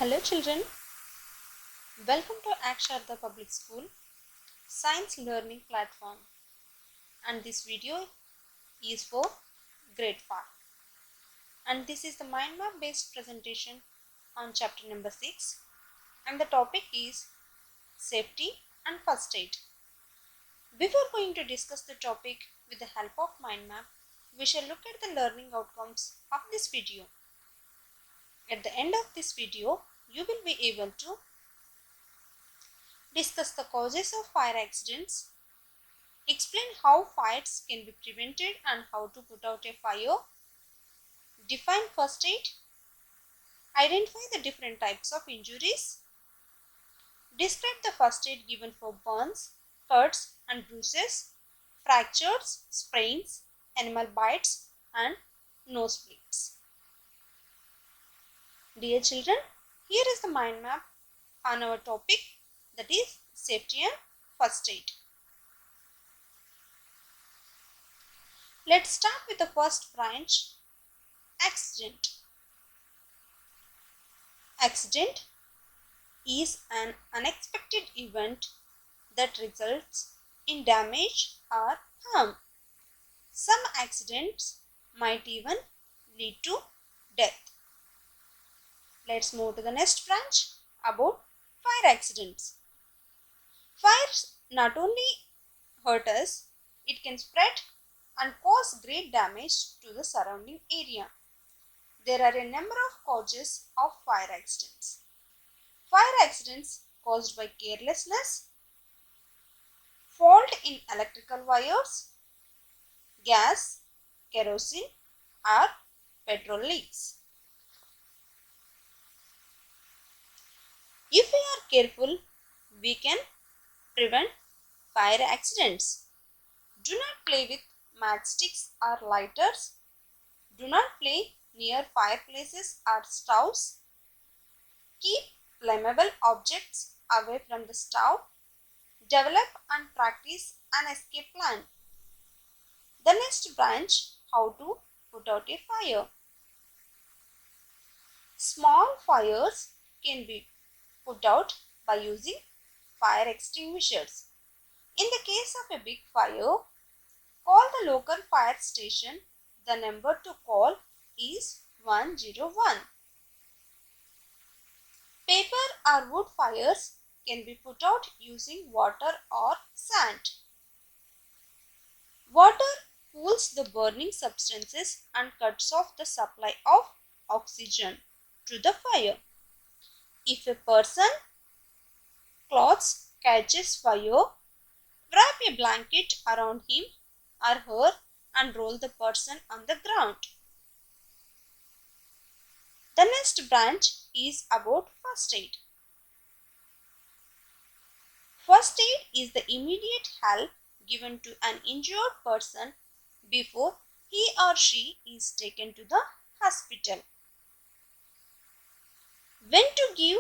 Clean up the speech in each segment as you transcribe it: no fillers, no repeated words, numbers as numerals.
Hello children, welcome to Aksharda Public School Science Learning Platform, and this video is for grade 5, and this is the mind map based presentation on chapter number 6, and the topic is safety and first aid. Before going to discuss the topic with the help of mind map, we shall look at the learning outcomes of this video. At the end of this video, you will be able to discuss the causes of fire accidents, explain how fires can be prevented and how to put out a fire, define first aid, identify the different types of injuries, describe the first aid given for burns, cuts and bruises, fractures, sprains, animal bites and nosebleeds. Dear children, here is the mind map on our topic, that is safety and first aid. Let's start with the first branch, accident. Accident is an unexpected event that results in damage or harm. Some accidents might even lead to death. Let's move to the next branch about fire accidents. Fires not only hurt us, it can spread and cause great damage to the surrounding area. There are a number of causes of fire accidents. Fire accidents caused by carelessness, fault in electrical wires, gas, kerosene or petrol leaks. If we are careful, we can prevent fire accidents. Do not play with matchsticks or lighters. Do not play near fireplaces or stoves. Keep flammable objects away from the stove. Develop and practice an escape plan. The next branch, how to put out a fire. Small fires can be put out by using fire extinguishers. In the case of a big fire, call the local fire station. The number to call is 101. Paper or wood fires can be put out using water or sand. Water cools the burning substances and cuts off the supply of oxygen to the fire. If a person clothes catches fire, wrap a blanket around him or her and roll the person on the ground. The next branch is about first aid. First aid is the immediate help given to an injured person before he or she is taken to the hospital. When to give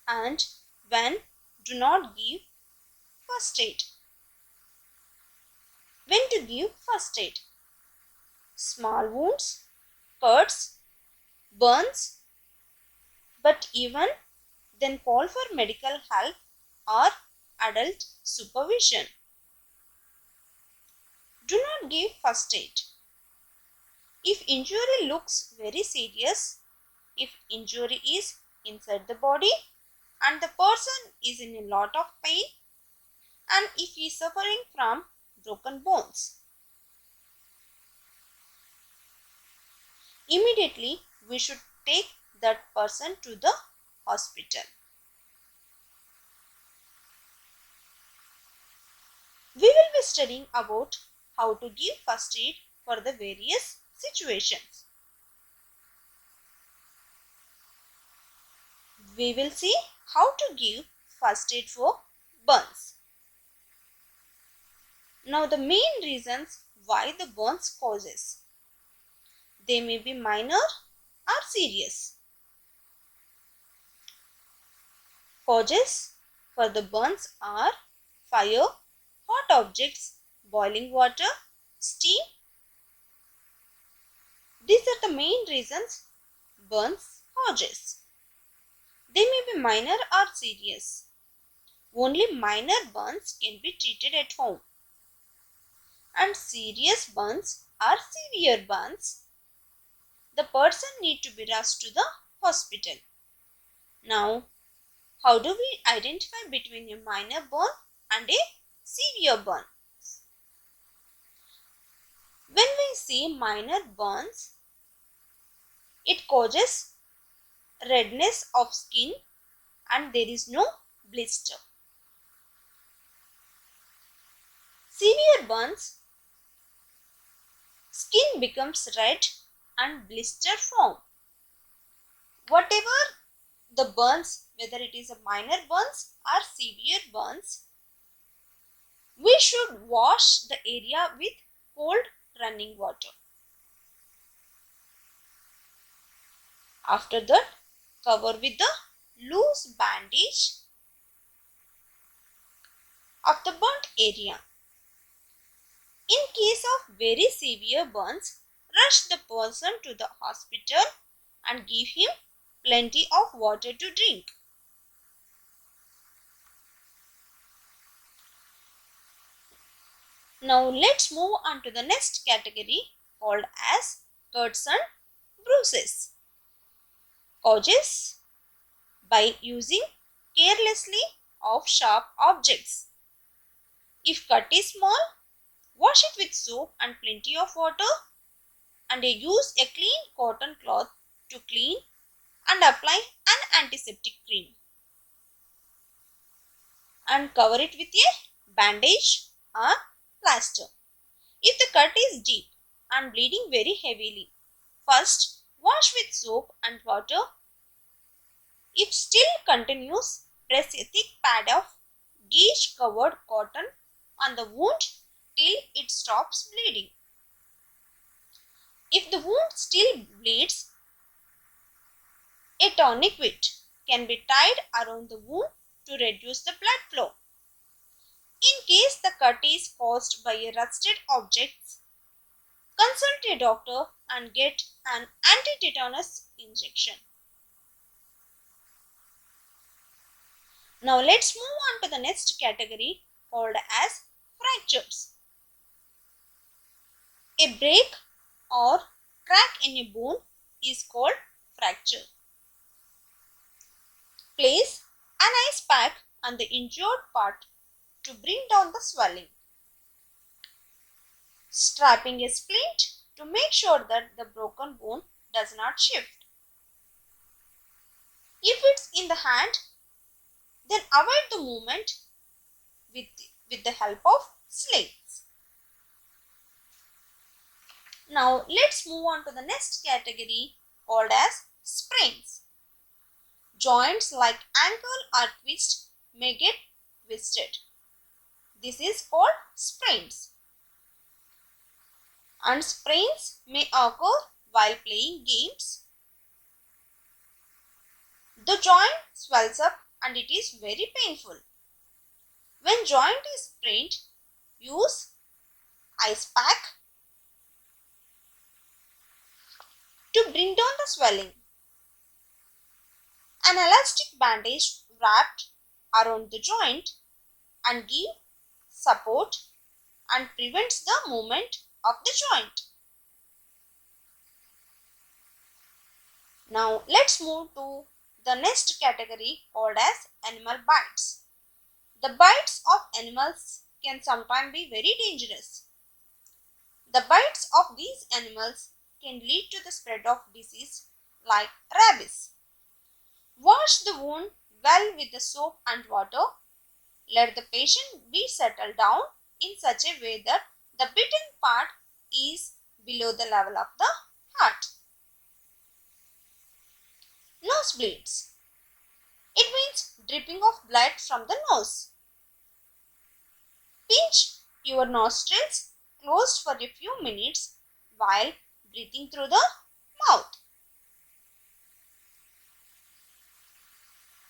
and when do not give first aid. When to give first aid. Small wounds, cuts, burns, but even then call for medical help or adult supervision. Do not give first aid. If injury looks very serious, if injury is inside the body and the person is in a lot of pain, and if he is suffering from broken bones, immediately we should take that person to the hospital. We will be studying about how to give first aid for the various situations. We will see how to give first aid for burns. Now the main reasons why the burns causes. They may be minor or serious. Causes for the burns are fire, hot objects, boiling water, steam. These are the main reasons burns causes. They may be minor or serious. Only minor burns can be treated at home. And serious burns or severe burns, the person need to be rushed to the hospital. Now, how do we identify between a minor burn and a severe burn? When we see minor burns, it causes redness of skin and there is no blister. Severe burns, skin becomes red and blister form. Whatever the burns, whether it is a minor burns or severe burns, we should wash the area with cold running water. After that, cover with the loose bandage of the burnt area. In case of very severe burns, rush the person to the hospital and give him plenty of water to drink. Now let's move on to the next category called as cuts and bruises. Causes by using carelessly of sharp objects. If cut is small, wash it with soap and plenty of water and use a clean cotton cloth to clean and apply an antiseptic cream. And cover it with a bandage or plaster. If the cut is deep and bleeding very heavily, first wash with soap and water. If still continues, press a thick pad of gauze covered cotton on the wound till it stops bleeding. If the wound still bleeds, a tourniquet can be tied around the wound to reduce the blood flow. In case the cut is caused by a rusted object, consult a doctor and get an anti-tetanus injection. Now let's move on to the next category called as fractures. A break or crack in a bone is called fracture. Place an ice pack on the injured part to bring down the swelling. Strapping a splint to make sure that the broken bone does not shift. If it's in the hand, then avoid the movement with the help of slates. Now let's move on to the next category called as sprains. Joints like ankle or twist may get twisted. This is called sprains. And sprains may occur while playing games. The joint swells up and it is very painful. When joint is sprained, use ice pack to bring down the swelling. An elastic bandage wrapped around the joint and give support and prevents the movement of the joint. Now let's move to the next category called as animal bites. The bites of animals can sometimes be very dangerous. The bites of these animals can lead to the spread of disease like rabies. Wash the wound well with the soap and water. Let the patient be settled down in such a way that the bitten part is below the level of the heart. Nosebleeds. It means dripping of blood from the nose. Pinch your nostrils closed for a few minutes while breathing through the mouth.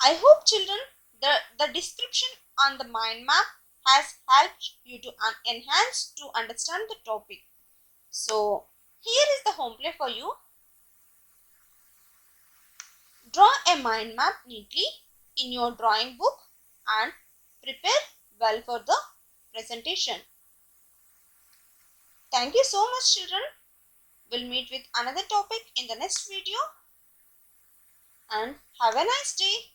I hope children, the description on the mind map has helped you to enhance to understand the topic. So here is the home play for you. Draw a mind map neatly in your drawing book and prepare well for the presentation. Thank you so much, children. We'll meet with another topic in the next video. And have a nice day.